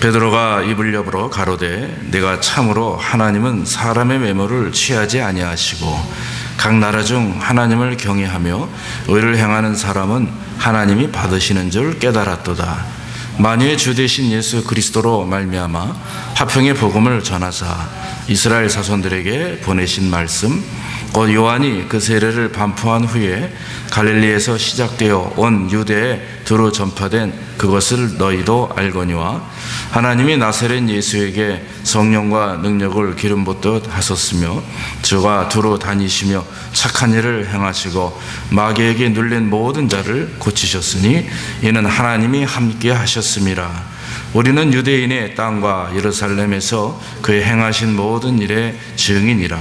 베드로가 입을 여물어 가로되 내가 참으로 하나님은 사람의 외모를 취하지 아니하시고 각 나라 중 하나님을 경외하며 의를 행하는 사람은 하나님이 받으시는 줄 깨달았도다. 만유의 주 되신 예수 그리스도로 말미암아 화평의 복음을 전하사 이스라엘 자손들에게 보내신 말씀 곧 요한이 그 세례를 반포한 후에 갈릴리에서 시작되어 온 유대에 두루 전파된 그것을 너희도 알거니와 하나님이 나사렛 예수에게 성령과 능력을 기름 붓듯 하셨으며 주가 두루 다니시며 착한 일을 행하시고 마귀에게 눌린 모든 자를 고치셨으니 이는 하나님이 함께 하셨음이라. 우리는 유대인의 땅과 예루살렘에서 그의 행하신 모든 일의 증인이라.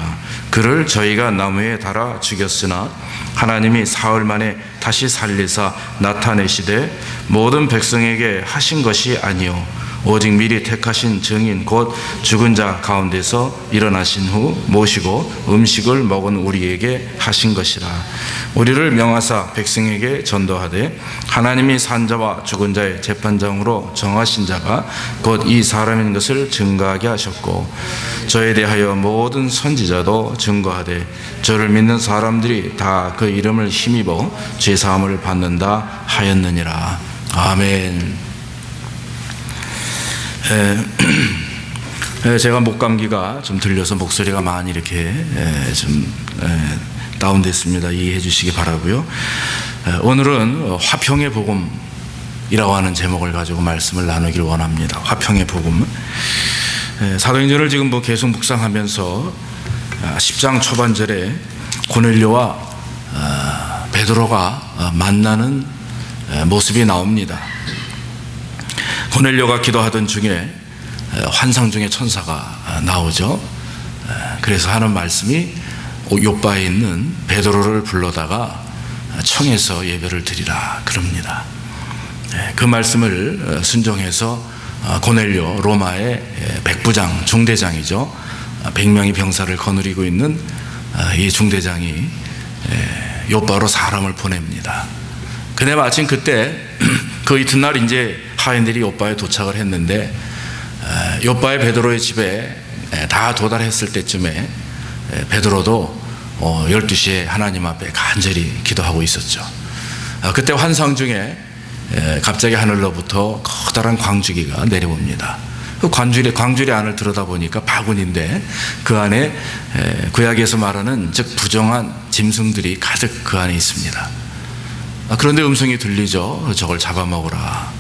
그를 저희가 나무에 달아 죽였으나 하나님이 사흘 만에 다시 살리사 나타내시되 모든 백성에게 하신 것이 아니요 오직 미리 택하신 증인 곧 죽은 자 가운데서 일어나신 후 모시고 음식을 먹은 우리에게 하신 것이라. 우리를 명하사 백성에게 전도하되 하나님이 산 자와 죽은 자의 재판장으로 정하신 자가 곧 이 사람인 것을 증거하게 하셨고 저에 대하여 모든 선지자도 증거하되 저를 믿는 사람들이 다 그 이름을 힘입어 죄사함을 받는다 하였느니라. 아멘. 제가 목감기가 좀 들려서 목소리가 많이 이렇게 좀 다운됐습니다. 이해해 주시기 바라고요. 오늘은 화평의 복음이라고 하는 제목을 가지고 말씀을 나누기를 원합니다. 화평의 복음. 사도행전을 지금 계속 묵상하면서 10장 초반절에 고넬료와 베드로가 만나는 모습이 나옵니다. 고넬료가 기도하던 중에 환상 중에 천사가 나오죠. 그래서 하는 말씀이 요바에 있는 베드로를 불러다가 청에서 예배를 드리라 그럽니다. 그 말씀을 순종해서 고넬료 로마의 백부장 중대장이죠. 100명의 병사를 거느리고 있는 이 중대장이 요바로 사람을 보냅니다. 근데 마침 그때 그 이튿날 이제 하인들이 요바에 도착을 했는데 요바의 베드로의 집에 다 도달했을 때쯤에 베드로도 12시에 하나님 앞에 간절히 기도하고 있었죠. 그때 환상 중에 갑자기 하늘로부터 커다란 광주기가 내려옵니다. 그 광주리 안을 들여다보니까 바구니인데 그 안에 구약에서 말하는 즉 부정한 짐승들이 가득 그 안에 있습니다. 그런데 음성이 들리죠. 저걸 잡아먹으라.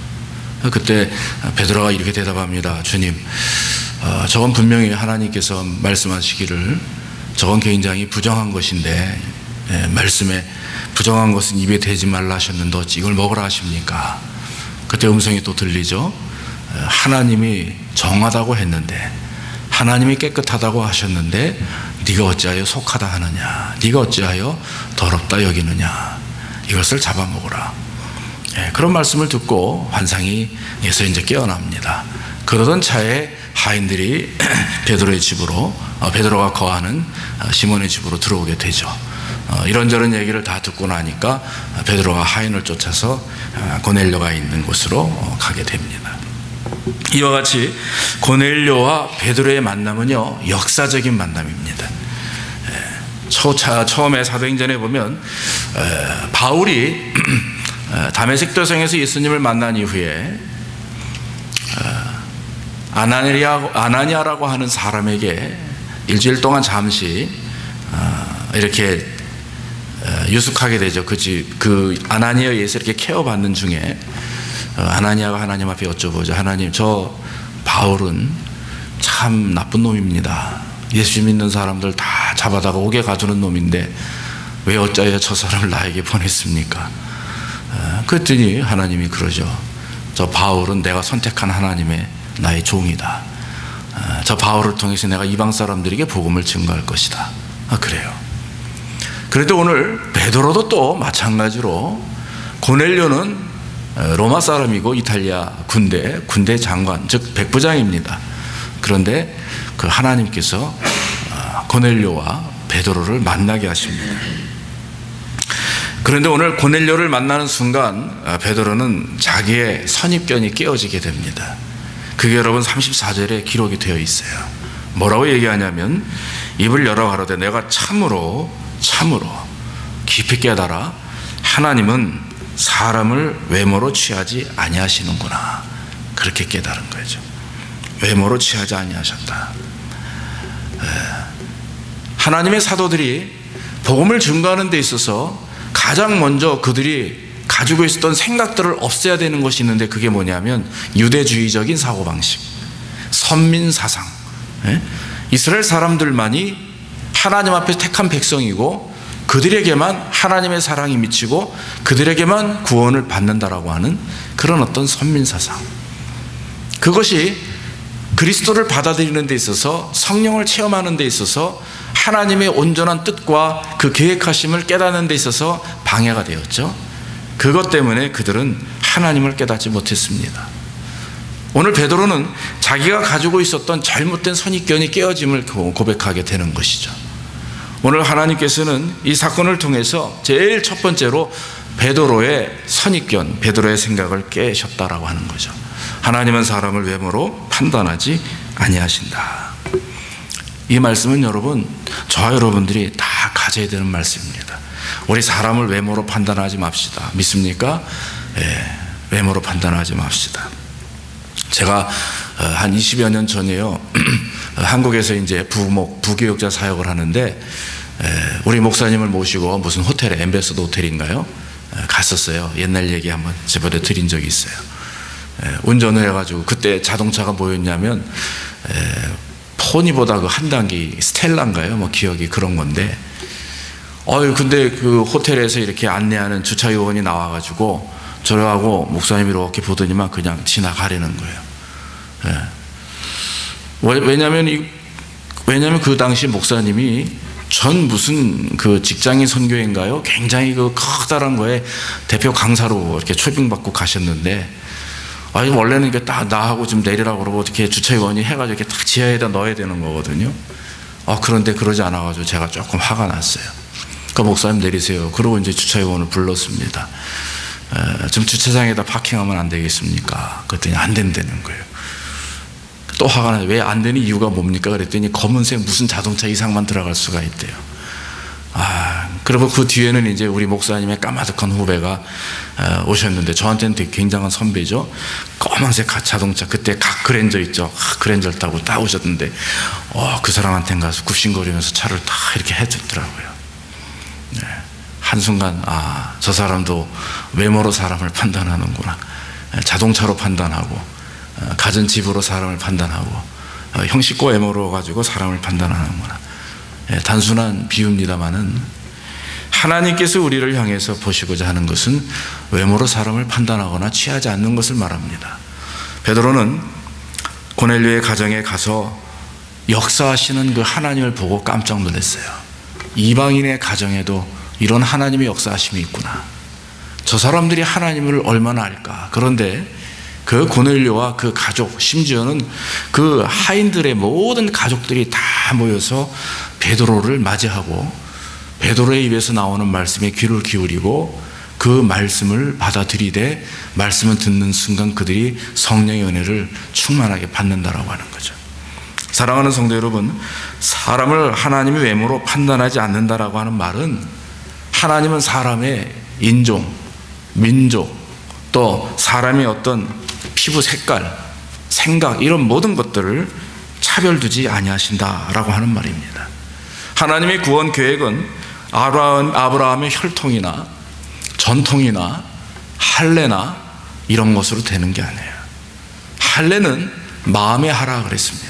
그때 베드로가 이렇게 대답합니다. 주님, 저건 분명히 하나님께서 말씀하시기를 저건 굉장히 부정한 것인데 말씀에 부정한 것은 입에 대지 말라 하셨는데 어찌 이걸 먹으라 하십니까? 그때 음성이 또 들리죠. 하나님이 정하다고 했는데 하나님이 깨끗하다고 하셨는데 네가 어찌하여 속하다 하느냐, 네가 어찌하여 더럽다 여기느냐, 이것을 잡아먹으라. 그런 말씀을 듣고 환상에서 이제 깨어납니다. 그러던 차에 하인들이 베드로의 집으로 베드로가 거하는 시몬의 집으로 들어오게 되죠. 이런저런 얘기를 다 듣고 나니까 베드로가 하인을 쫓아서 고넬료가 있는 곳으로 가게 됩니다. 이와 같이 고넬료와 베드로의 만남은요 역사적인 만남입니다. 처음에 사도행전에 보면 바울이 다메섹 도성에서 예수님을 만난 이후에 아나니아라고 하는 사람에게 일주일 동안 잠시 이렇게 유숙하게 되죠. 그 아나니아에서 이렇게 케어받는 중에 아나니아가 하나님 앞에 여쭤보죠. 하나님, 저 바울은 참 나쁜 놈입니다. 예수 믿는 사람들 다 잡아다가 옥에 가두는 놈인데 왜 어찌하여 저 사람을 나에게 보냈습니까? 그랬더니 하나님이 그러죠. 저 바울은 내가 선택한 하나님의 나의 종이다. 저 바울을 통해서 내가 이방 사람들에게 복음을 증거할 것이다. 그래요. 그런데 오늘 베드로도 또 마찬가지로 고넬료는 로마 사람이고 이탈리아 군대 장관, 즉 백부장입니다. 그런데 그 하나님께서 고넬료와 베드로를 만나게 하십니다. 그런데 오늘 고넬료를 만나는 순간 베드로는 자기의 선입견이 깨어지게 됩니다. 그게 여러분 34절에 기록이 되어 있어요. 뭐라고 얘기하냐면 입을 열어 가로되 내가 참으로 깊이 깨달아 하나님은 사람을 외모로 취하지 아니하시는구나. 그렇게 깨달은 거죠. 외모로 취하지 아니하셨다. 하나님의 사도들이 복음을 증거하는 데 있어서 가장 먼저 그들이 가지고 있었던 생각들을 없애야 되는 것이 있는데 그게 뭐냐면 유대주의적인 사고방식, 선민사상. 이스라엘 사람들만이 하나님 앞에 택한 백성이고 그들에게만 하나님의 사랑이 미치고 그들에게만 구원을 받는다라고 하는 그런 어떤 선민사상. 그것이 그리스도를 받아들이는 데 있어서 성령을 체험하는 데 있어서 하나님의 온전한 뜻과 그 계획하심을 깨닫는 데 있어서 방해가 되었죠. 그것 때문에 그들은 하나님을 깨닫지 못했습니다. 오늘 베드로는 자기가 가지고 있었던 잘못된 선입견이 깨어짐을 고백하게 되는 것이죠. 오늘 하나님께서는 이 사건을 통해서 제일 첫 번째로 베드로의 선입견, 베드로의 생각을 깨셨다라고 하는 거죠. 하나님은 사람을 외모로 판단하지 아니하신다. 이 말씀은 여러분, 저와 여러분들이 다 가져야 되는 말씀입니다. 우리 사람을 외모로 판단하지 맙시다. 믿습니까? 외모로 판단하지 맙시다. 제가 한 20여 년 전에요, 한국에서 이제 부교육자 사역을 하는데 우리 목사님을 모시고 무슨 호텔에, 엠베서더 호텔인가요? 갔었어요. 옛날 얘기 한번 저번에 드린 적이 있어요. 운전을 해가지고 그때 자동차가 뭐였냐면 포니보다 그 한 단계 스텔라인가요? 뭐 기억이 그런 건데, 근데 그 호텔에서 이렇게 안내하는 주차 요원이 나와가지고 저하고 목사님이 이렇게 보더니만 그냥 지나가려는 거예요. 왜냐면 그 당시 목사님이 전 무슨 그 직장인 선교회인가요? 굉장히 그 커다란 거에 대표 강사로 이렇게 초빙받고 가셨는데, 원래는 이게 딱 나하고 좀 내리라고 그러고 어떻게 주차요원이 해가지고 이렇게 딱 지하에다 넣어야 되는 거거든요. 그런데 그러지 않아가지고 제가 조금 화가 났어요. 그 목사님 내리세요. 그러고 이제 주차요원을 불렀습니다. 좀 주차장에다 파킹하면 안 되겠습니까? 그랬더니 안 된다는 거예요. 또 화가 나요. 왜 안 되는 이유가 뭡니까? 그랬더니 검은색 무슨 자동차 이상만 들어갈 수가 있대요. 그리고 그 뒤에는 이제 우리 목사님의 까마득한 후배가 오셨는데 저한테는 되게 굉장한 선배죠. 검은색 자동차, 그때 각 그랜저 있죠. 그랜저를 타고 딱 오셨는데 그 사람한테 가서 굽신거리면서 차를 다 이렇게 해줬더라고요. 한순간 저 사람도 외모로 사람을 판단하는구나. 자동차로 판단하고 가진 집으로 사람을 판단하고 형식과 외모로 가지고 사람을 판단하는구나. 단순한 비유입니다마는 하나님께서 우리를 향해서 보시고자 하는 것은 외모로 사람을 판단하거나 취하지 않는 것을 말합니다. 베드로는 고넬료의 가정에 가서 역사하시는 그 하나님을 보고 깜짝 놀랐어요. 이방인의 가정에도 이런 하나님의 역사하심이 있구나. 저 사람들이 하나님을 얼마나 알까. 그런데 그 고넬료와 그 가족, 심지어는 그 하인들의 모든 가족들이 다 모여서 베드로를 맞이하고 베드로의 입에서 나오는 말씀에 귀를 기울이고 그 말씀을 받아들이되 말씀을 듣는 순간 그들이 성령의 은혜를 충만하게 받는다라고 하는 거죠. 사랑하는 성도 여러분, 사람을 하나님의 외모로 판단하지 않는다라고 하는 말은 하나님은 사람의 인종, 민족, 또 사람의 어떤 피부 색깔, 생각, 이런 모든 것들을 차별두지 아니하신다라고 하는 말입니다. 하나님의 구원 계획은 아브라함의 혈통이나 전통이나 할례나 이런 것으로 되는 게 아니에요. 할례는 마음에 하라 그랬습니다.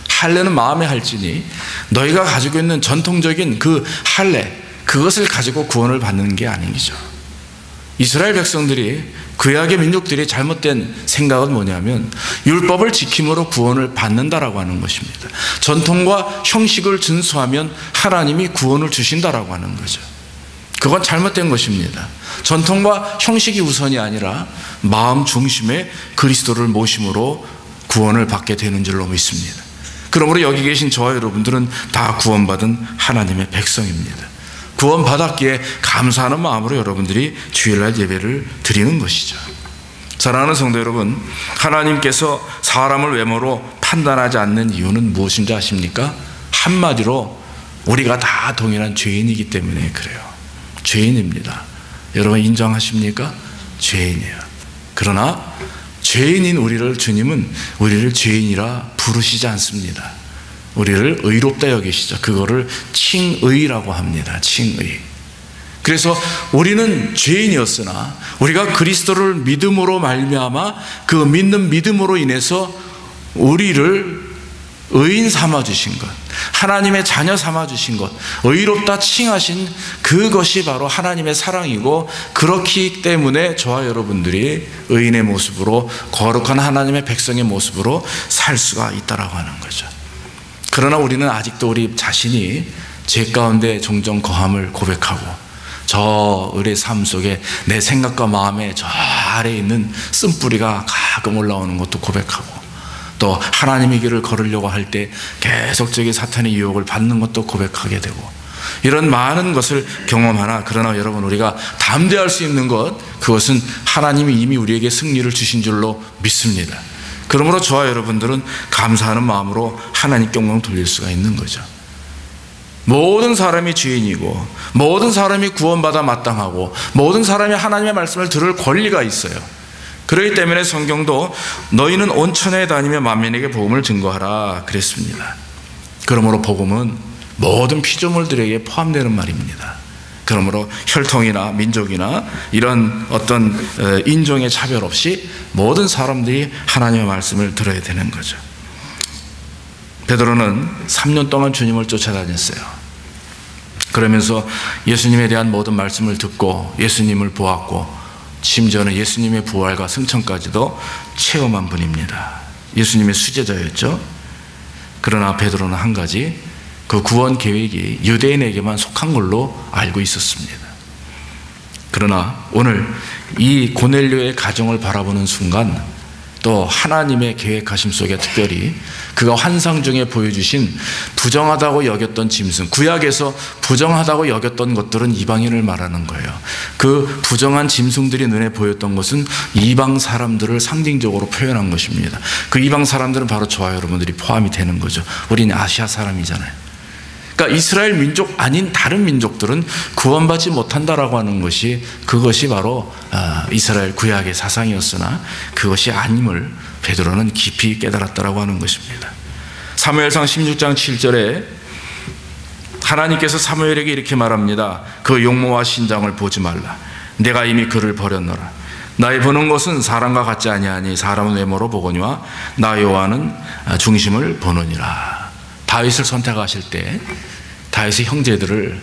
할례는 마음에 할지니 너희가 가지고 있는 전통적인 그 할례, 그것을 가지고 구원을 받는 게 아니죠. 이스라엘 백성들이, 구약의 민족들이 잘못된 생각은 뭐냐면 율법을 지킴으로 구원을 받는다라고 하는 것입니다. 전통과 형식을 준수하면 하나님이 구원을 주신다라고 하는 거죠. 그건 잘못된 것입니다. 전통과 형식이 우선이 아니라 마음 중심에 그리스도를 모심으로 구원을 받게 되는 줄로 믿습니다. 그러므로 여기 계신 저와 여러분들은 다 구원받은 하나님의 백성입니다. 구원받았기에 감사하는 마음으로 여러분들이 주일날 예배를 드리는 것이죠. 사랑하는 성도 여러분, 하나님께서 사람을 외모로 판단하지 않는 이유는 무엇인지 아십니까? 한마디로 우리가 다 동일한 죄인이기 때문에 그래요. 죄인입니다. 여러분 인정하십니까? 죄인이에요. 그러나 죄인인 우리를 주님은 우리를 죄인이라 부르시지 않습니다. 우리를 의롭다 여기시죠. 그거를 칭의라고 합니다. 칭의. 그래서 우리는 죄인이었으나 우리가 그리스도를 믿음으로 말미암아 그 믿는 믿음으로 인해서 우리를 의인 삼아 주신 것, 하나님의 자녀 삼아 주신 것, 의롭다 칭하신 그것이 바로 하나님의 사랑이고, 그렇기 때문에 저와 여러분들이 의인의 모습으로, 거룩한 하나님의 백성의 모습으로 살 수가 있다라고 하는 거죠. 그러나 우리는 아직도 우리 자신이 죄 가운데 종종 거함을 고백하고, 저 을의 삶 속에 내 생각과 마음에 저 아래에 있는 쓴뿌리가 가끔 올라오는 것도 고백하고, 또 하나님의 길을 걸으려고 할 때 계속적인 사탄의 유혹을 받는 것도 고백하게 되고, 이런 많은 것을 경험하나, 그러나 여러분 우리가 담대할 수 있는 것, 그것은 하나님이 이미 우리에게 승리를 주신 줄로 믿습니다. 그러므로 저와 여러분들은 감사하는 마음으로 하나님께 영광을 돌릴 수가 있는 거죠. 모든 사람이 죄인이고, 모든 사람이 구원받아 마땅하고, 모든 사람이 하나님의 말씀을 들을 권리가 있어요. 그렇기 때문에 성경도 너희는 온천에 다니며 만민에게 복음을 증거하라 그랬습니다. 그러므로 복음은 모든 피조물들에게 포함되는 말입니다. 그러므로 혈통이나 민족이나 이런 어떤 인종의 차별 없이 모든 사람들이 하나님의 말씀을 들어야 되는 거죠. 베드로는 3년 동안 주님을 쫓아다녔어요. 그러면서 예수님에 대한 모든 말씀을 듣고 예수님을 보았고, 심지어는 예수님의 부활과 승천까지도 체험한 분입니다. 예수님의 수제자였죠. 그러나 베드로는 한 가지, 그 구원 계획이 유대인에게만 속한 걸로 알고 있었습니다. 그러나 오늘 이 고넬료의 가정을 바라보는 순간, 또 하나님의 계획하심 속에 특별히 그가 환상 중에 보여주신 부정하다고 여겼던 짐승, 구약에서 부정하다고 여겼던 것들은 이방인을 말하는 거예요. 그 부정한 짐승들이 눈에 보였던 것은 이방 사람들을 상징적으로 표현한 것입니다. 그 이방 사람들은 바로 저와 여러분들이 포함이 되는 거죠. 우리는 아시아 사람이잖아요. 그러니까 이스라엘 민족 아닌 다른 민족들은 구원받지 못한다라고 하는 것이, 그것이 바로 이스라엘 구약의 사상이었으나 그것이 아님을 베드로는 깊이 깨달았다라고 하는 것입니다. 사무엘상 16장 7절에 하나님께서 사무엘에게 이렇게 말합니다. 그 용모와 신장을 보지 말라. 내가 이미 그를 버렸노라. 나의 보는 것은 사람과 같지 아니하니 사람은 외모로 보거니와 나 여호와는 중심을 보느니라. 다윗을 선택하실 때 다윗의 형제들을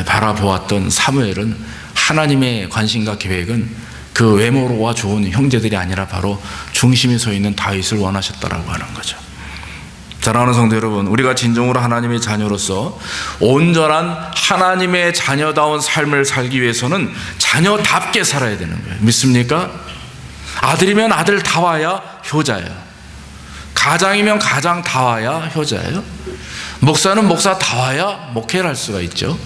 바라보았던 사무엘은 하나님의 관심과 계획은 그 외모로와 좋은 형제들이 아니라 바로 중심에 서 있는 다윗을 원하셨다라고 하는 거죠. 사랑하는 성도 여러분, 우리가 진정으로 하나님의 자녀로서 온전한 하나님의 자녀다운 삶을 살기 위해서는 자녀답게 살아야 되는 거예요. 믿습니까? 아들이면 아들다워야 효자예요. 가장이면 가장다워야 효자예요. 목사는 목사다워야 목회를 할 수가 있죠.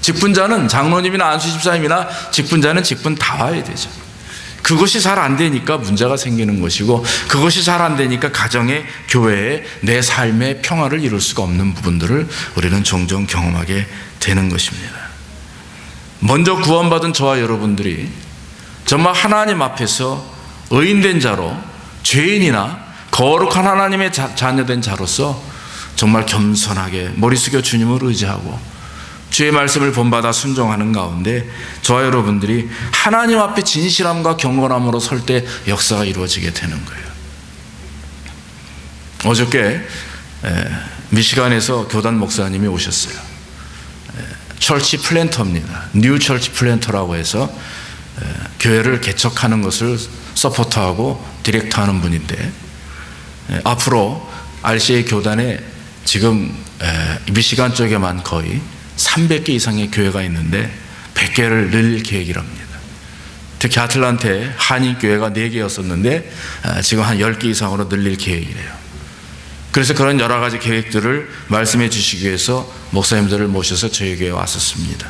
직분자는 장로님이나 안수집사님이나 직분자는 직분다워야 되죠. 그것이 잘 안 되니까 문제가 생기는 것이고, 그것이 잘 안 되니까 가정에, 교회에, 내 삶의 평화를 이룰 수가 없는 부분들을 우리는 종종 경험하게 되는 것입니다. 먼저 구원받은 저와 여러분들이 정말 하나님 앞에서 의인된 자로, 죄인이나 거룩한 하나님의 자녀된 자로서 정말 겸손하게 머리 숙여 주님을 의지하고 주의 말씀을 본받아 순종하는 가운데 저와 여러분들이 하나님 앞에 진실함과 경건함으로 설 때 역사가 이루어지게 되는 거예요. 어저께 미시간에서 교단 목사님이 오셨어요. 철치 플랜터입니다. 뉴 철치 플랜터라고 해서 교회를 개척하는 것을 서포트하고 디렉터하는 분인데, 앞으로 RCA 교단에 지금 미시간 쪽에만 거의 300개 이상의 교회가 있는데 100개를 늘릴 계획이랍니다. 특히 아틀란타에 한인교회가 4개였었는데 지금 한 10개 이상으로 늘릴 계획이래요. 그래서 그런 여러 가지 계획들을 말씀해 주시기 위해서 목사님들을 모셔서 저희 교회에 왔었습니다.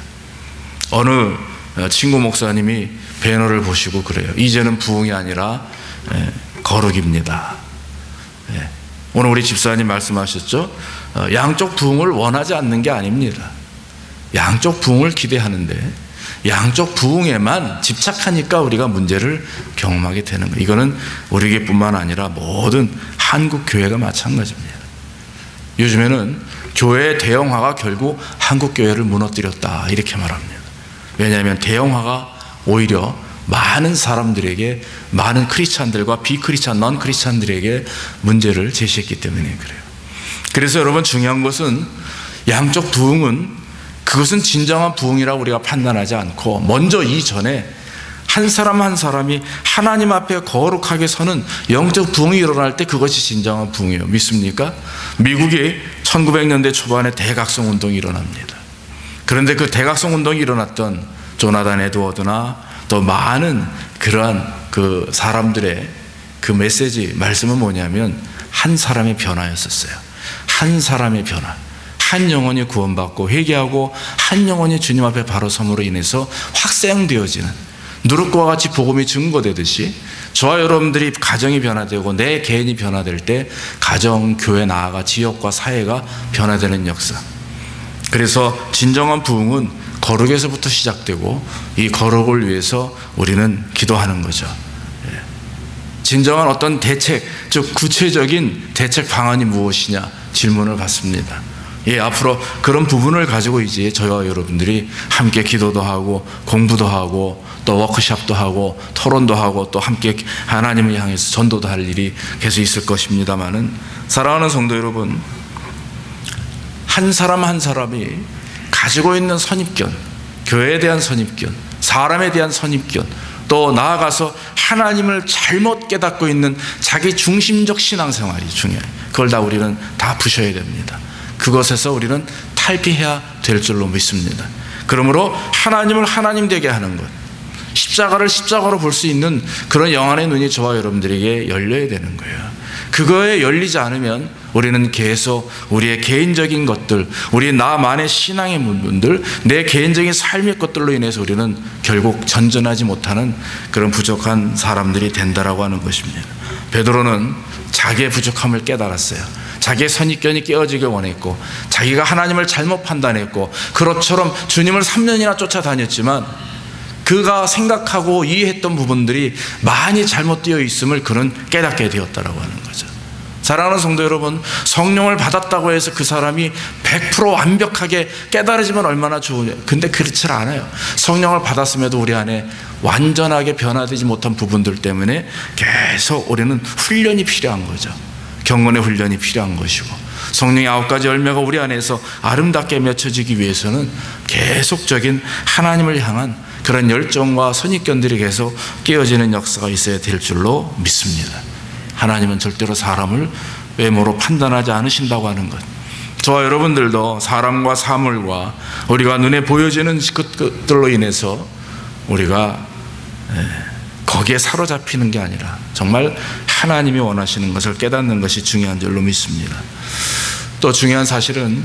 어느 친구 목사님이 배너를 보시고 그래요. 이제는 부흥이 아니라 거룩입니다. 오늘 우리 집사님 말씀하셨죠? 양쪽 부흥을 원하지 않는 게 아닙니다. 양쪽 부흥을 기대하는데 양쪽 부흥에만 집착하니까 우리가 문제를 경험하게 되는 거예요. 이거는 우리 교회뿐만 아니라 모든 한국 교회가 마찬가지입니다. 요즘에는 교회의 대형화가 결국 한국 교회를 무너뜨렸다 이렇게 말합니다. 왜냐하면 대형화가 오히려 많은 사람들에게, 많은 크리스찬들과 비크리스찬, 넌 크리스찬들에게 문제를 제시했기 때문에 그래요. 그래서 여러분 중요한 것은 양쪽 부흥은, 그것은 진정한 부흥이라고 우리가 판단하지 않고 먼저 이전에 한 사람 한 사람이 하나님 앞에 거룩하게 서는 영적 부흥이 일어날 때 그것이 진정한 부흥이에요. 믿습니까? 미국이 1900년대 초반에 대각성 운동이 일어납니다. 그런데 그 대각성 운동이 일어났던 조나단 에드워드나 또 많은 그러한 그 사람들의 그 메시지, 말씀은 뭐냐면 한 사람의 변화였었어요. 한 사람의 변화. 한 영혼이 구원받고 회개하고 한 영혼이 주님 앞에 바로 섬으로 인해서 확생되어지는, 누룩과 같이 복음이 증거되듯이 저와 여러분들이 가정이 변화되고 내 개인이 변화될 때 가정, 교회, 나아가 지역과 사회가 변화되는 역사. 그래서 진정한 부흥은 거룩에서부터 시작되고 이 거룩을 위해서 우리는 기도하는 거죠. 진정한 어떤 대책, 즉 구체적인 대책 방안이 무엇이냐 질문을 받습니다. 앞으로 그런 부분을 가지고 이제 저와 여러분들이 함께 기도도 하고 공부도 하고 또 워크숍도 하고 토론도 하고 또 함께 하나님을 향해서 전도도 할 일이 계속 있을 것입니다만은, 사랑하는 성도 여러분, 한 사람 한 사람이 가지고 있는 선입견, 교회에 대한 선입견, 사람에 대한 선입견, 또 나아가서 하나님을 잘못 깨닫고 있는 자기 중심적 신앙생활이 중요해요. 그걸 다 우리는 다 부셔야 됩니다. 그것에서 우리는 탈피해야 될 줄로 믿습니다. 그러므로 하나님을 하나님 되게 하는 것, 십자가를 십자가로 볼 수 있는 그런 영안의 눈이 저와 여러분들에게 열려야 되는 거예요. 그거에 열리지 않으면 우리는 계속 우리의 개인적인 것들, 우리 나만의 신앙의 부분들, 내 개인적인 삶의 것들로 인해서 우리는 결국 전전하지 못하는 그런 부족한 사람들이 된다라고 하는 것입니다. 베드로는 자기의 부족함을 깨달았어요. 자기의 선입견이 깨어지길 원했고, 자기가 하나님을 잘못 판단했고, 그것처럼 주님을 3년이나 쫓아다녔지만 그가 생각하고 이해했던 부분들이 많이 잘못되어 있음을 그는 깨닫게 되었다라고 하는 거죠. 사랑하는 성도 여러분, 성령을 받았다고 해서 그 사람이 100% 완벽하게 깨달아지면 얼마나 좋으냐. 근데 그렇지 않아요. 성령을 받았음에도 우리 안에 완전하게 변화되지 못한 부분들 때문에 계속 우리는 훈련이 필요한 거죠. 경건의 훈련이 필요한 것이고, 성령의 9가지 열매가 우리 안에서 아름답게 맺혀지기 위해서는 계속적인 하나님을 향한 그런 열정과 선입견들이 계속 깨어지는 역사가 있어야 될 줄로 믿습니다. 하나님은 절대로 사람을 외모로 판단하지 않으신다고 하는 것. 저와 여러분들도 사람과 사물과 우리가 눈에 보여지는 것들로 인해서 우리가 거기에 사로잡히는 게 아니라 정말 하나님이 원하시는 것을 깨닫는 것이 중요한 줄로 믿습니다. 또 중요한 사실은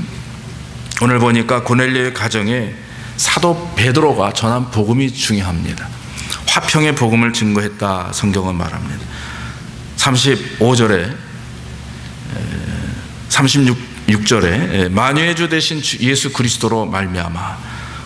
오늘 보니까 고넬료의 가정에 사도 베드로가 전한 복음이 중요합니다. 화평의 복음을 증거했다 성경은 말합니다. 35절에 36절에 만유의 주 되신 예수 그리스도로 말미암아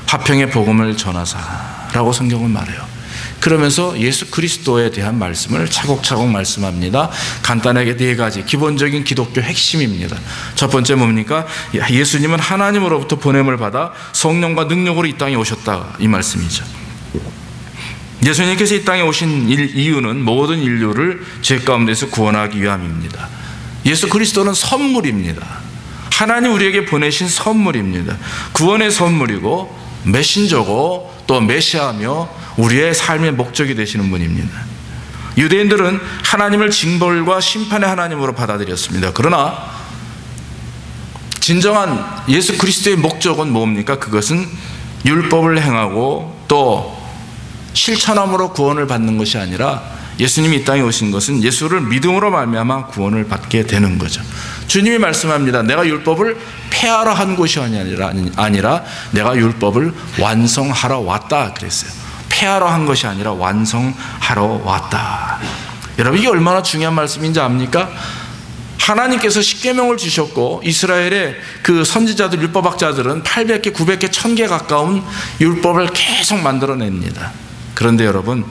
화평의 복음을 전하사라고 성경은 말해요. 그러면서 예수 그리스도에 대한 말씀을 차곡차곡 말씀합니다. 간단하게 4가지 기본적인 기독교 핵심입니다. 첫 번째 뭡니까? 예수님은 하나님으로부터 보냄을 받아 성령과 능력으로 이 땅에 오셨다, 이 말씀이죠. 예수님께서 이 땅에 오신 이유는 모든 인류를 죄 가운데서 구원하기 위함입니다. 예수 그리스도는 선물입니다. 하나님 우리에게 보내신 선물입니다. 구원의 선물이고 메신저고 또 메시아며 우리의 삶의 목적이 되시는 분입니다. 유대인들은 하나님을 징벌과 심판의 하나님으로 받아들였습니다. 그러나 진정한 예수 그리스도의 목적은 뭡니까? 그것은 율법을 행하고 또 실천함으로 구원을 받는 것이 아니라 예수님이 이 땅에 오신 것은 예수를 믿음으로 말미암아 구원을 받게 되는 거죠. 주님이 말씀합니다. 내가 율법을 폐하러 한 것이 아니라 내가 율법을 완성하러 왔다 그랬어요. 폐하러 한 것이 아니라 완성하러 왔다. 여러분, 이게 얼마나 중요한 말씀인지 압니까? 하나님께서 십계명을 주셨고 이스라엘의 그 선지자들, 율법학자들은 800개, 900개, 1000개 가까운 율법을 계속 만들어냅니다. 그런데 여러분,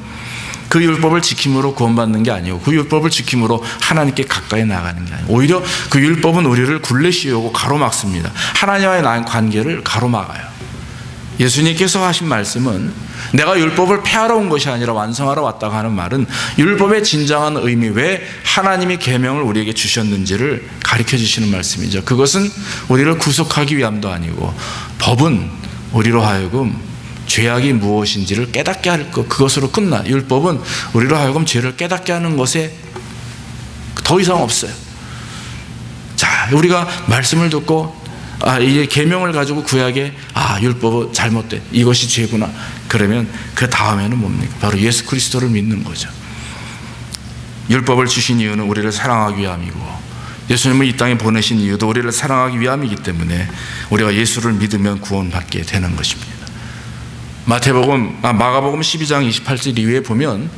그 율법을 지킴으로 구원받는 게 아니고 그 율법을 지킴으로 하나님께 가까이 나가는 게 아니고 오히려 그 율법은 우리를 굴레씌우고 가로막습니다. 하나님과의 관계를 가로막아요. 예수님께서 하신 말씀은 내가 율법을 폐하러 온 것이 아니라 완성하러 왔다고 하는 말은 율법의 진정한 의미, 왜 하나님이 계명을 우리에게 주셨는지를 가르쳐 주시는 말씀이죠. 그것은 우리를 구속하기 위함도 아니고 법은 우리로 하여금 죄악이 무엇인지를 깨닫게 할 것, 그것으로 끝나. 율법은 우리로 하여금 죄를 깨닫게 하는 것에 더 이상 없어요. 자, 우리가 말씀을 듣고 이제 계명을 가지고 구약에 율법은 잘못돼, 이것이 죄구나, 그러면 그 다음에는 뭡니까? 바로 예수 그리스도를 믿는 거죠. 율법을 주신 이유는 우리를 사랑하기 위함이고 예수님을 이 땅에 보내신 이유도 우리를 사랑하기 위함이기 때문에 우리가 예수를 믿으면 구원받게 되는 것입니다. 마가복음 12장 28절 이후에 보면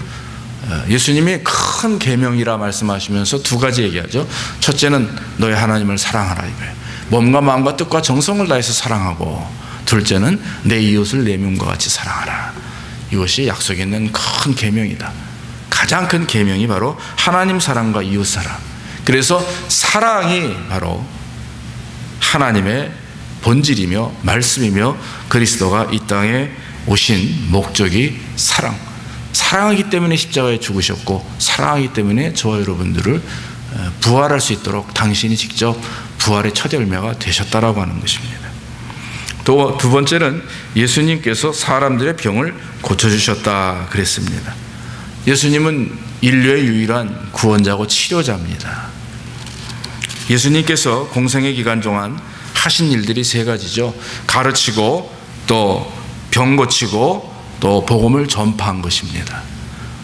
예수님이 큰 계명이라 말씀하시면서 두 가지 얘기하죠. 첫째는 너희 하나님을 사랑하라 이거예요. 몸과 마음과 뜻과 정성을 다해서 사랑하고, 둘째는 내 이웃을 내 몸과 같이 사랑하라. 이것이 약속에 있는 큰 계명이다. 가장 큰 계명이 바로 하나님 사랑과 이웃 사랑. 그래서 사랑이 바로 하나님의 본질이며 말씀이며 그리스도가 이 땅에 오신 목적이 사랑하기 때문에 십자가에 죽으셨고, 사랑하기 때문에 저와 여러분들을 부활할 수 있도록 당신이 직접 부활의 첫 열매가 되셨다라고 하는 것입니다. 또 두 번째는 예수님께서 사람들의 병을 고쳐주셨다 그랬습니다. 예수님은 인류의 유일한 구원자고 치료자입니다. 예수님께서 공생의 기간 동안 하신 일들이 세 가지죠. 가르치고 또 병 고치고 또 복음을 전파한 것입니다.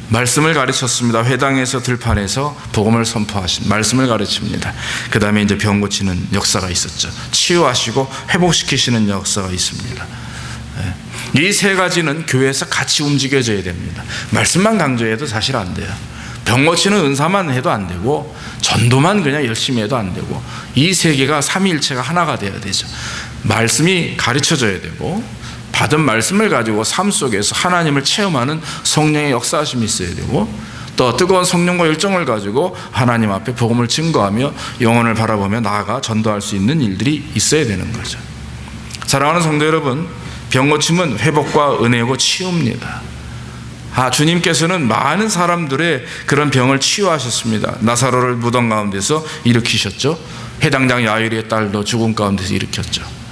말씀을 가르쳤습니다. 회당에서 들판에서 복음을 선포하신 말씀을 가르칩니다. 그 다음에 이제 병 고치는 역사가 있었죠. 치유하시고 회복시키시는 역사가 있습니다. 이 세 가지는 교회에서 같이 움직여져야 됩니다. 말씀만 강조해도 사실 안 돼요. 병 고치는 은사만 해도 안 되고 전도만 그냥 열심히 해도 안 되고 이 세 개가 삼위일체가 하나가 돼야 되죠. 말씀이 가르쳐져야 되고 받은 말씀을 가지고 삶 속에서 하나님을 체험하는 성령의 역사하심이 있어야 되고 또 뜨거운 성령과 열정을 가지고 하나님 앞에 복음을 증거하며 영혼을 바라보며 나아가 전도할 수 있는 일들이 있어야 되는 거죠. 사랑하는 성도 여러분, 병 고침은 회복과 은혜고 치유입니다. 주님께서는 많은 사람들의 그런 병을 치유하셨습니다. 나사로를 무덤 가운데서 일으키셨죠. 해당장 야이르의 딸도 죽음 가운데서 일으켰죠.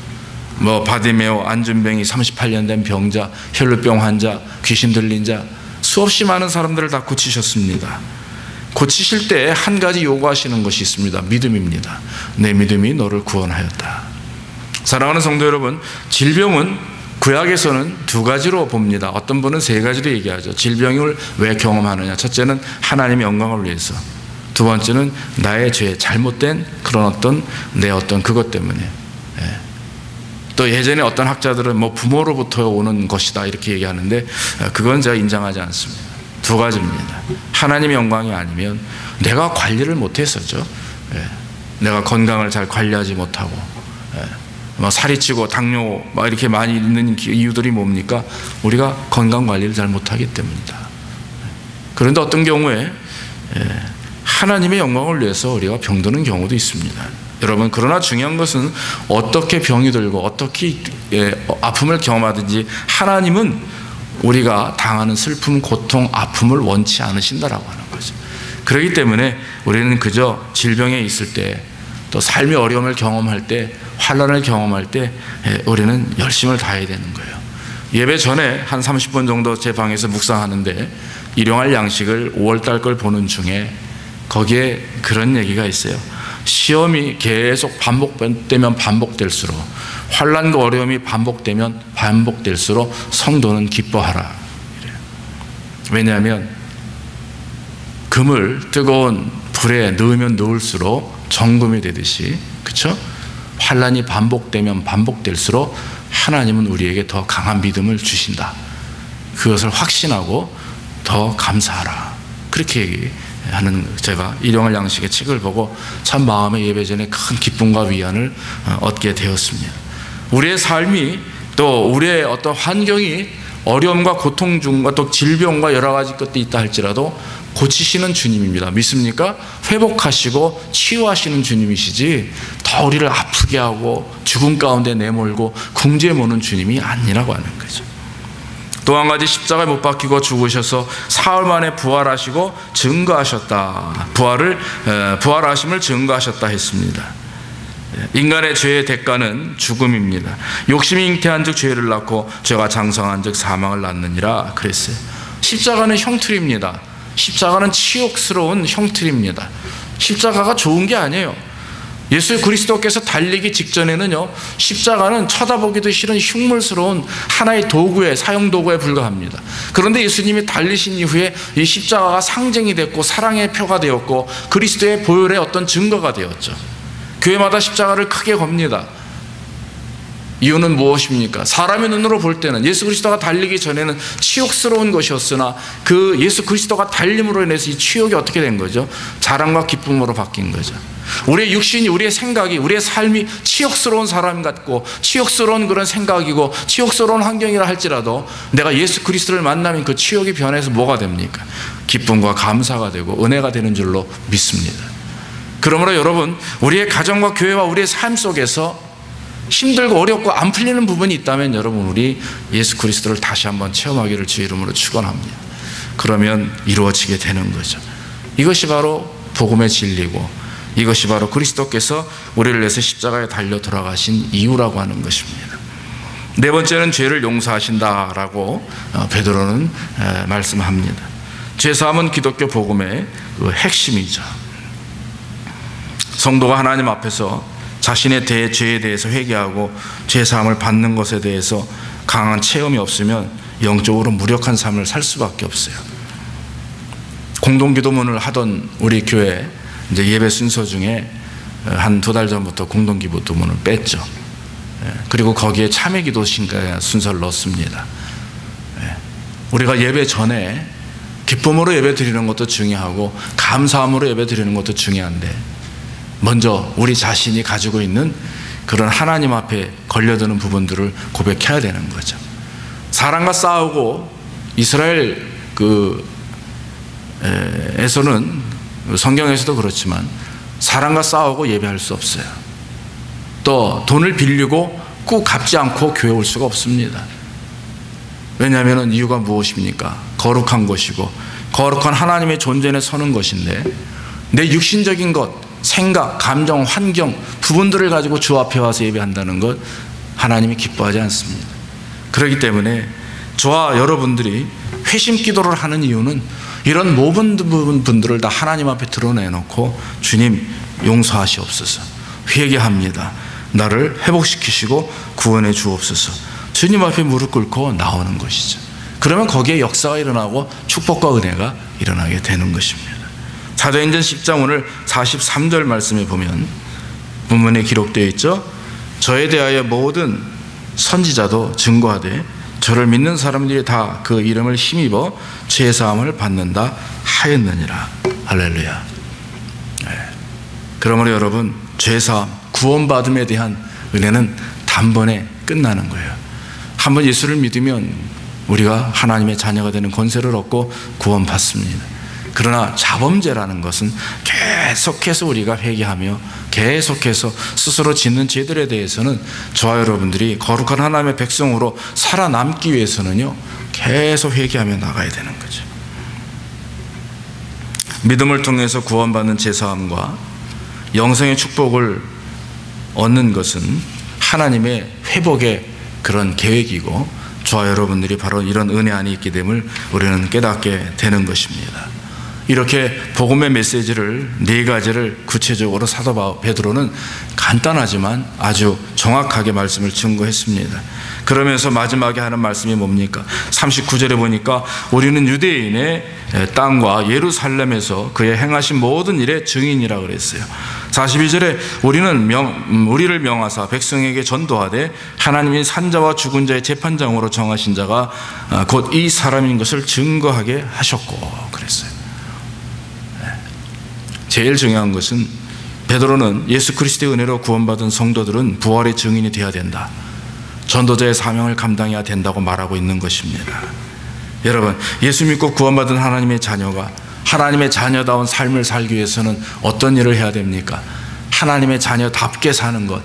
바디메오, 안준병이 38년 된 병자, 혈루병 환자, 귀신 들린 자, 수없이 많은 사람들을 다 고치셨습니다. 고치실 때 한 가지 요구하시는 것이 있습니다. 믿음입니다. 내 믿음이 너를 구원하였다. 사랑하는 성도 여러분, 질병은 구약에서는 두 가지로 봅니다. 어떤 분은 세 가지로 얘기하죠. 질병을 왜 경험하느냐. 첫째는 하나님의 영광을 위해서, 두 번째는 나의 죄, 잘못된 그런 어떤 내 어떤 그것 때문에, 또 예전에 어떤 학자들은 부모로부터 오는 것이다 이렇게 얘기하는데 그건 제가 인정하지 않습니다. 두 가지입니다. 하나님의 영광이 아니면 내가 관리를 못했었죠. 내가 건강을 잘 관리하지 못하고 살이 찌고 당뇨 이렇게 많이 있는 이유들이 뭡니까? 우리가 건강 관리를 잘 못하기 때문이다. 그런데 어떤 경우에 하나님의 영광을 위해서 우리가 병드는 경우도 있습니다. 여러분, 그러나 중요한 것은 어떻게 병이 들고 어떻게 아픔을 경험하든지 하나님은 우리가 당하는 슬픔, 고통, 아픔을 원치 않으신다라고 하는 거죠. 그렇기 때문에 우리는 그저 질병에 있을 때, 또 삶의 어려움을 경험할 때, 환난을 경험할 때 우리는 열심을 다해야 되는 거예요. 예배 전에 한 30분 정도 제 방에서 묵상하는데 일용할 양식을 5월달 걸 보는 중에 거기에 그런 얘기가 있어요. 시험이 계속 반복되면 반복될수록, 환난과 어려움이 반복되면 반복될수록 성도는 기뻐하라. 왜냐하면 금을 뜨거운 불에 넣으면 넣을수록 정금이 되듯이, 그렇죠? 환란이 반복되면 반복될수록 하나님은 우리에게 더 강한 믿음을 주신다. 그것을 확신하고 더 감사하라. 그렇게 얘기하는, 제가 일용할 양식의 책을 보고 참 마음의 예배 전에 큰 기쁨과 위안을 얻게 되었습니다. 우리의 삶이 또 우리의 어떤 환경이 어려움과 고통 중과 또 질병과 여러 가지 것들이 있다 할지라도 고치시는 주님입니다. 믿습니까? 회복하시고 치유하시는 주님이시지 더 우리를 아프게 하고 죽음 가운데 내몰고 궁지에 모는 주님이 아니라고 하는 거죠. 또 한 가지, 십자가에 못 박히고 죽으셔서 사흘 만에 부활하시고 증거하셨다. 부활하심을 증거하셨다 했습니다. 인간의 죄의 대가는 죽음입니다. 욕심이 잉태한 즉 죄를 낳고 죄가 장성한 즉 사망을 낳느니라 그랬어요. 십자가는 형틀입니다. 십자가는 치욕스러운 형틀입니다. 십자가가 좋은 게 아니에요. 예수 그리스도께서 달리기 직전에는요, 십자가는 쳐다보기도 싫은 흉물스러운 하나의 도구에, 사용 도구에 불과합니다. 그런데 예수님이 달리신 이후에 이 십자가가 상징이 됐고 사랑의 표가 되었고 그리스도의 보혈의 어떤 증거가 되었죠. 교회마다 십자가를 크게 겁니다. 이유는 무엇입니까? 사람의 눈으로 볼 때는 예수 그리스도가 달리기 전에는 치욕스러운 것이었으나 그 예수 그리스도가 달림으로 인해서 이 치욕이 어떻게 된 거죠? 자랑과 기쁨으로 바뀐 거죠. 우리의 육신이, 우리의 생각이, 우리의 삶이 치욕스러운 사람 같고 치욕스러운 그런 생각이고 치욕스러운 환경이라 할지라도 내가 예수 그리스도를 만나면 그 치욕이 변해서 뭐가 됩니까? 기쁨과 감사가 되고 은혜가 되는 줄로 믿습니다. 그러므로 여러분, 우리의 가정과 교회와 우리의 삶 속에서 힘들고 어렵고 안 풀리는 부분이 있다면 여러분, 우리 예수 그리스도를 다시 한번 체험하기를 주의 이름으로 축원합니다. 그러면 이루어지게 되는 거죠. 이것이 바로 복음의 진리고 이것이 바로 그리스도께서 우리를 위해서 십자가에 달려 돌아가신 이유라고 하는 것입니다. 네 번째는 죄를 용서하신다라고 베드로는 말씀합니다. 죄사함은 기독교 복음의 핵심이죠. 성도가 하나님 앞에서 자신의 죄에 대해서 회개하고 죄사함을 받는 것에 대해서 강한 체험이 없으면 영적으로 무력한 삶을 살 수밖에 없어요. 공동기도문을 하던 우리 교회 이제 예배 순서 중에 한 2달 전부터 공동기도문을 뺐죠. 그리고 거기에 참회기도 순서를 넣습니다. 우리가 예배 전에 기쁨으로 예배 드리는 것도 중요하고 감사함으로 예배 드리는 것도 중요한데 먼저 우리 자신이 가지고 있는 그런 하나님 앞에 걸려드는 부분들을 고백해야 되는 거죠. 사람과 싸우고 이스라엘 에서는 성경에서도 그렇지만 사람과 싸우고 예배할 수 없어요. 또 돈을 빌리고 꼭 갚지 않고 교회 올 수가 없습니다. 왜냐하면 이유가 무엇입니까? 거룩한 것이고 거룩한 하나님의 존재에 서는 것인데 내 육신적인 것, 생각, 감정, 환경 부분들을 가지고 주 앞에 와서 예배한다는 것 하나님이 기뻐하지 않습니다. 그렇기 때문에 저와 여러분들이 회심 기도를 하는 이유는 이런 모든 분들을 다 하나님 앞에 드러내놓고 주님 용서하시옵소서, 회개합니다, 나를 회복시키시고 구원해 주옵소서, 주님 앞에 무릎 꿇고 나오는 것이죠. 그러면 거기에 역사가 일어나고 축복과 은혜가 일어나게 되는 것입니다. 사도행전 10장 오늘 43절 말씀에 보면 본문에 기록되어 있죠. 저에 대하여 모든 선지자도 증거하되 저를 믿는 사람들이 다 그 이름을 힘입어 죄사함을 받는다 하였느니라. 할렐루야. 그러므로 여러분, 죄사함, 구원받음에 대한 은혜는 단번에 끝나는 거예요. 한번 예수를 믿으면 우리가 하나님의 자녀가 되는 권세를 얻고 구원받습니다. 그러나 자범죄라는 것은 계속해서 우리가 회개하며 계속해서 스스로 짓는 죄들에 대해서는 저와 여러분들이 거룩한 하나님의 백성으로 살아남기 위해서는요, 계속 회개하며 나가야 되는 거죠. 믿음을 통해서 구원받는 제사함과 영생의 축복을 얻는 것은 하나님의 회복의 그런 계획이고 저와 여러분들이 바로 이런 은혜 안에 있기 때문에 우리는 깨닫게 되는 것입니다. 이렇게 복음의 메시지를 네 가지를 구체적으로 사도 베드로는 간단하지만 아주 정확하게 말씀을 증거했습니다. 그러면서 마지막에 하는 말씀이 뭡니까? 39절에 보니까 우리는 유대인의 땅과 예루살렘에서 그의 행하신 모든 일의 증인이라 그랬어요. 42절에 우리를 명하사 백성에게 전도하되 하나님이 산자와 죽은 자의 재판장으로 정하신 자가 곧 이 사람인 것을 증거하게 하셨고 그랬어요. 제일 중요한 것은 베드로는 예수 그리스도의 은혜로 구원받은 성도들은 부활의 증인이 되어야 된다. 전도자의 사명을 감당해야 된다고 말하고 있는 것입니다. 여러분, 예수 믿고 구원받은 하나님의 자녀가 하나님의 자녀다운 삶을 살기 위해서는 어떤 일을 해야 됩니까? 하나님의 자녀답게 사는 것.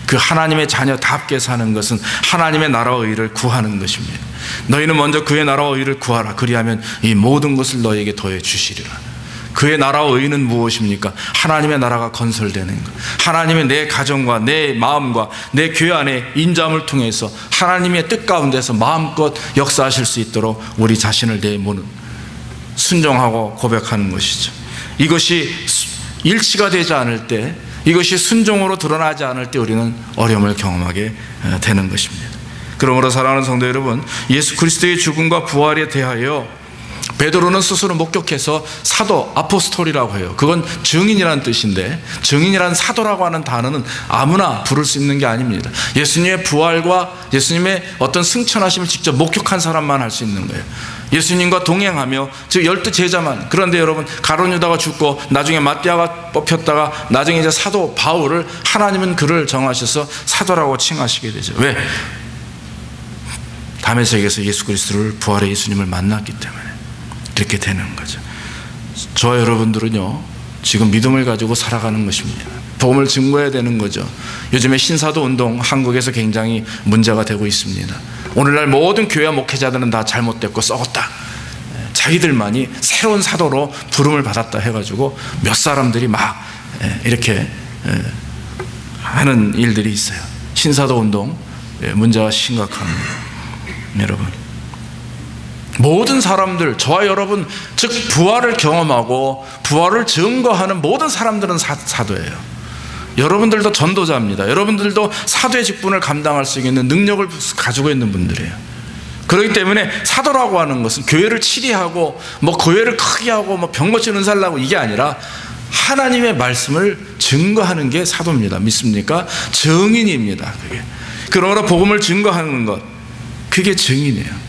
그 하나님의 자녀답게 사는 것은 하나님의 나라와 의를 구하는 것입니다. 너희는 먼저 그의 나라와 의를 구하라. 그리하면 이 모든 것을 너희에게 더해 주시리라. 그의 나라와 의는 무엇입니까? 하나님의 나라가 건설되는 것. 하나님의 내 가정과 내 마음과 내 교회 안에 인자함을 통해서 하나님의 뜻 가운데서 마음껏 역사하실 수 있도록 우리 자신을 내모는 순종하고 고백하는 것이죠. 이것이 일치가 되지 않을 때, 이것이 순종으로 드러나지 않을 때 우리는 어려움을 경험하게 되는 것입니다. 그러므로 사랑하는 성도 여러분, 예수 그리스도의 죽음과 부활에 대하여 베드로는 스스로 목격해서 사도, 아포스톨이라고 해요. 그건 증인이라는 뜻인데, 증인이라는 사도라고 하는 단어는 아무나 부를 수 있는 게 아닙니다. 예수님의 부활과 예수님의 어떤 승천하심을 직접 목격한 사람만 할 수 있는 거예요. 예수님과 동행하며, 즉 12 제자만. 그런데 여러분, 가룟 유다가 죽고 나중에 마띠아가 뽑혔다가 나중에 이제 사도 바울을 하나님은 그를 정하셔서 사도라고 칭하시게 되죠. 왜? 다메섹에서 예수 그리스도를, 부활의 예수님을 만났기 때문에 이렇게 되는 거죠. 저와 여러분들은요, 지금 믿음을 가지고 살아가는 것입니다. 복음을 증거해야 되는 거죠. 요즘에 신사도 운동 한국에서 굉장히 문제가 되고 있습니다. 오늘날 모든 교회와 목회자들은 다 잘못됐고 썩었다. 자기들만이 새로운 사도로 부름을 받았다 해가지고 몇 사람들이 막 이렇게 하는 일들이 있어요. 신사도 운동 문제가 심각합니다. 여러분, 모든 사람들, 저와 여러분, 즉 부활을 경험하고 부활을 증거하는 모든 사람들은 사도예요. 여러분들도 전도자입니다. 여러분들도 사도의 직분을 감당할 수 있는 능력을 가지고 있는 분들이에요. 그렇기 때문에 사도라고 하는 것은 교회를 치리하고 교회를 크게 하고 병 고치는 은사를 하고 이게 아니라 하나님의 말씀을 증거하는 게 사도입니다. 믿습니까? 증인입니다. 그게. 그러므로 복음을 증거하는 것, 그게 증인이에요.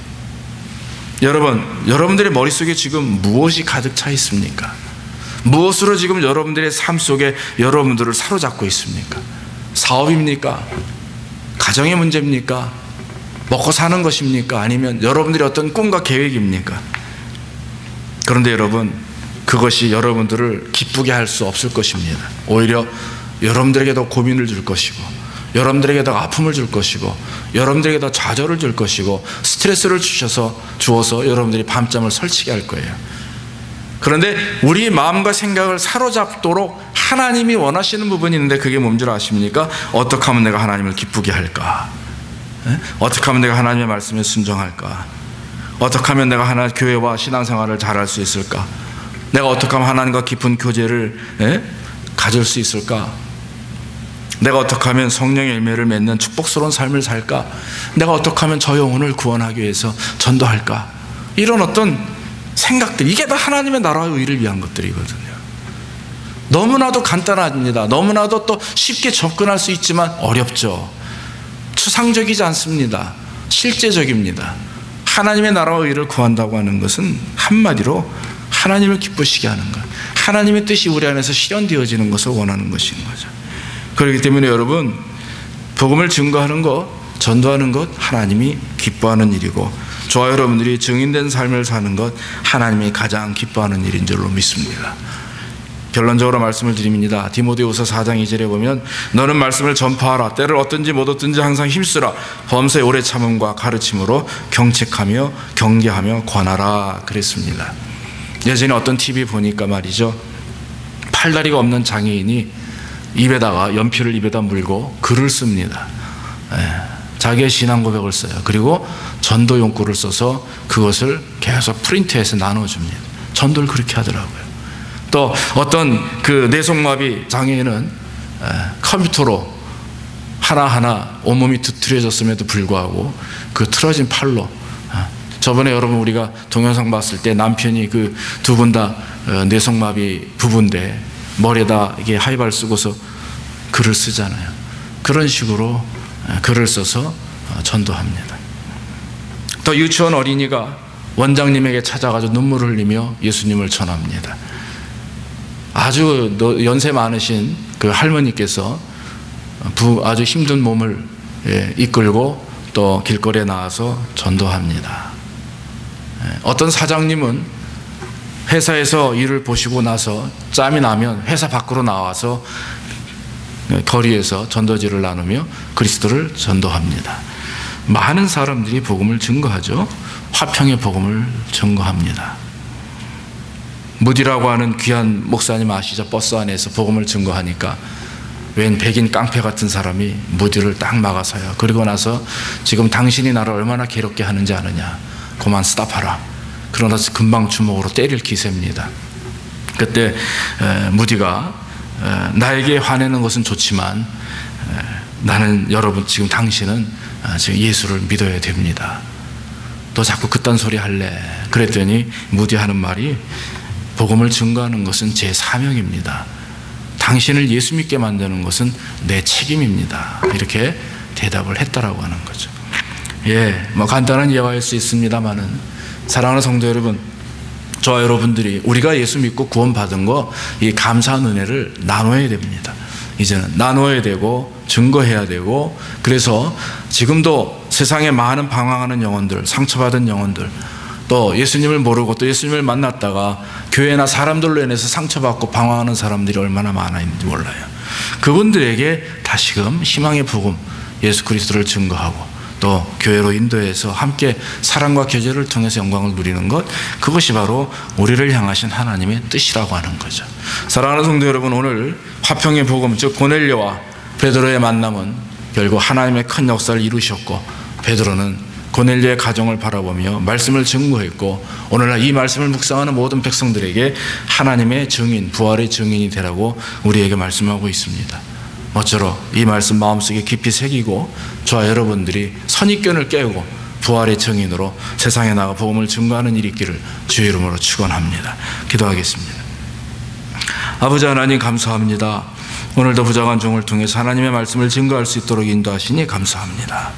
여러분들의 머릿속에 지금 무엇이 가득 차 있습니까? 무엇으로 지금 여러분들의 삶 속에 여러분들을 사로잡고 있습니까? 사업입니까? 가정의 문제입니까? 먹고 사는 것입니까? 아니면 여러분들의 어떤 꿈과 계획입니까? 그런데 여러분, 그것이 여러분들을 기쁘게 할 수 없을 것입니다. 오히려 여러분들에게 더 고민을 줄 것이고, 여러분들에게 더 아픔을 줄 것이고, 여러분들에게 더 좌절을 줄 것이고, 스트레스를 주어서 여러분들이 밤잠을 설치게 할 거예요. 그런데 우리 마음과 생각을 사로잡도록 하나님이 원하시는 부분이 있는데, 그게 뭔 줄 아십니까? 어떻게 하면 내가 하나님을 기쁘게 할까? 어떻게 하면 내가 하나님의 말씀에 순종할까? 어떻게 하면 내가 하나님 교회와 신앙생활을 잘할 수 있을까? 내가 어떻게 하면 하나님과 깊은 교제를 가질 수 있을까? 내가 어떻게 하면 성령의 열매를 맺는 축복스러운 삶을 살까? 내가 어떻게 하면 저 영혼을 구원하기 위해서 전도할까? 이런 어떤 생각들, 이게 다 하나님의 나라의 의를 위한 것들이거든요. 너무나도 간단합니다. 너무나도 또 쉽게 접근할 수 있지만 어렵죠. 추상적이지 않습니다. 실제적입니다. 하나님의 나라의 의를 구한다고 하는 것은 한마디로 하나님을 기쁘시게 하는 것, 하나님의 뜻이 우리 안에서 실현되어지는 것을 원하는 것인 거죠. 그렇기 때문에 여러분, 복음을 증거하는 것, 전도하는 것, 하나님이 기뻐하는 일이고, 저와 여러분들이 증인된 삶을 사는 것, 하나님이 가장 기뻐하는 일인 줄로 믿습니다. 결론적으로 말씀을 드립니다. 디모데후서 4장 2절에 보면, 너는 말씀을 전파하라. 때를 얻든지 못 얻든지 항상 힘쓰라. 범사의 오래 참음과 가르침으로 경책하며 경계하며 권하라 그랬습니다. 예전에 어떤 TV 보니까 말이죠, 팔다리가 없는 장애인이 입에다가 연필을 입에다 물고 글을 씁니다. 자기의 신앙 고백을 써요. 그리고 전도 용구를 써서 그것을 계속 프린트해서 나눠줍니다. 전도를 그렇게 하더라고요. 또 어떤 그 뇌성마비 장애인은 컴퓨터로 하나하나 온몸이 뒤틀어졌음에도 불구하고 그 틀어진 팔로, 저번에 여러분 우리가 동영상 봤을 때 남편이 그 두 분 다 뇌성마비 부부인데 머리에다 이게 하이발 쓰고서 글을 쓰잖아요. 그런 식으로 글을 써서 전도합니다. 또 유치원 어린이가 원장님에게 찾아가서 눈물을 흘리며 예수님을 전합니다. 아주 연세 많으신 그 할머니께서 아주 힘든 몸을 이끌고 또 길거리에 나와서 전도합니다. 어떤 사장님은 회사에서 일을 보시고 나서 짬이 나면 회사 밖으로 나와서 거리에서 전도지를 나누며 그리스도를 전도합니다. 많은 사람들이 복음을 증거하죠. 화평의 복음을 증거합니다. 무디라고 하는 귀한 목사님 아시죠? 버스 안에서 복음을 증거하니까 웬 백인 깡패 같은 사람이 무디를 딱 막아서요. 그리고 나서 지금 당신이 나를 얼마나 괴롭게 하는지 아느냐. 그만 스탑하라. 그러나 금방 주먹으로 때릴 기세입니다. 그때 무디가 나에게 화내는 것은 좋지만 나는 여러분 지금 당신은 지금 예수를 믿어야 됩니다. 너 자꾸 그딴 소리 할래. 그랬더니 무디 하는 말이 복음을 증거하는 것은 제 사명입니다. 당신을 예수 믿게 만드는 것은 내 책임입니다. 이렇게 대답을 했다라고 하는 거죠. 뭐 간단한 예화일 수 있습니다만은 사랑하는 성도 여러분, 저와 여러분들이 우리가 예수 믿고 구원받은 거 이 감사한 은혜를 나눠야 됩니다. 이제는 나눠야 되고 증거해야 되고, 그래서 지금도 세상에 많은 방황하는 영혼들, 상처받은 영혼들, 또 예수님을 모르고 또 예수님을 만났다가 교회나 사람들로 인해서 상처받고 방황하는 사람들이 얼마나 많아 있는지 몰라요. 그분들에게 다시금 희망의 복음 예수 그리스도를 증거하고 또 교회로 인도해서 함께 사랑과 교제를 통해서 영광을 누리는 것, 그것이 바로 우리를 향하신 하나님의 뜻이라고 하는 거죠. 사랑하는 성도 여러분, 오늘 화평의 복음, 즉 고넬료와 베드로의 만남은 결국 하나님의 큰 역사를 이루셨고, 베드로는 고넬료의 가정을 바라보며 말씀을 증거했고, 오늘날 이 말씀을 묵상하는 모든 백성들에게 하나님의 증인, 부활의 증인이 되라고 우리에게 말씀하고 있습니다. 모쪼록 이 말씀 마음속에 깊이 새기고 저와 여러분들이 선입견을 깨우고 부활의 증인으로 세상에 나가 복음을 증거하는 일이 있기를 주의 이름으로 축원합니다. 기도하겠습니다. 아버지 하나님, 감사합니다. 오늘도 부정한 종을 통해서 하나님의 말씀을 증거할 수 있도록 인도하시니 감사합니다.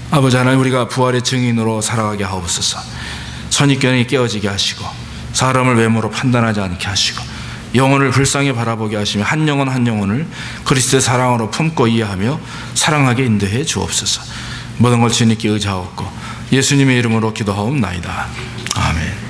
아버지 하나님, 우리가 부활의 증인으로 살아가게 하옵소서. 선입견이 깨어지게 하시고 사람을 외모로 판단하지 않게 하시고 영혼을 불쌍히 바라보게 하시며 한 영혼 한 영혼을 그리스도의 사랑으로 품고 이해하며 사랑하게 인도해 주옵소서. 모든 걸 주님께 의지하옵고 예수님의 이름으로 기도하옵나이다. 아멘.